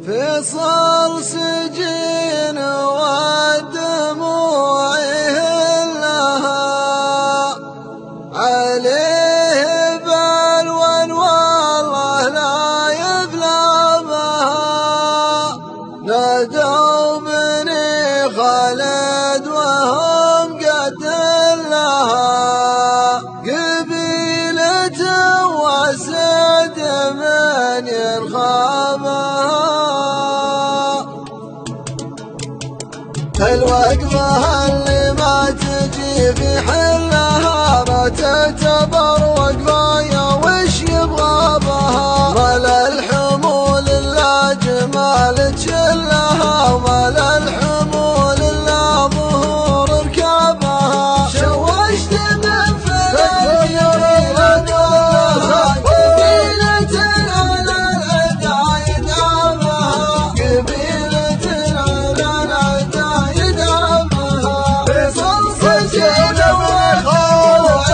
فيصل سجين ودموع لها عليه بلوى والله لا يبلى بها. نادوا بني خالد وهم قتل لها قبيلة واسد من يرخبها. الوقفة اللي ما تجي في حلها ما تعتبر وقفة يا وش يبغى بها. ملا الحمول الا جمال تشلها وملا الحمول الا ظهور ركابها. شوشت من فلك رضاها قبيلة على العدا يدعمها قبيلة على العدا يدعمها. فيصل سجين وخوف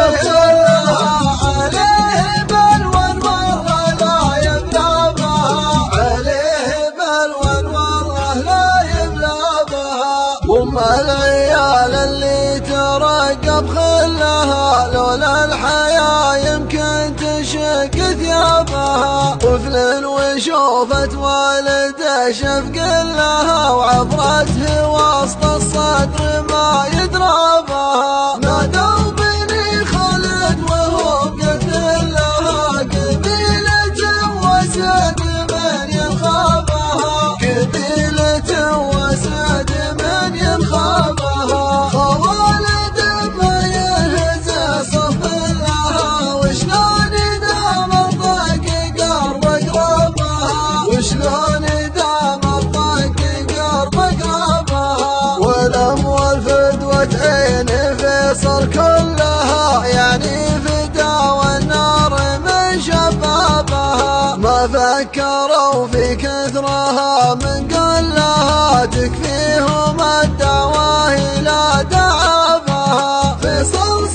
عليه بلوى والله لا يبلى بها. عليه بلوى والله لا يبلى بها. وام العيال اللي ترقب خلها لولا الحياة يمكن تشق ثيابها. طفل وشوفت والده شفق لها وعبرته وسط الصدر ما يدرى بها. نادوا بني خالد وهم قتل لها قبيلة واسد من ينخابها. قبيلة واسد من ينخابها. خوالد ما يهز صف لها وشلون دام الضيق قرب قربها. وشلون دام الضيق قرب قربها. والاموال فدوة عين فيصل كلها يعني فدا والنار من شبابها. ما فكروا في كثرها من قلها تكفيهم الدعوة إلى دعابها. فيصل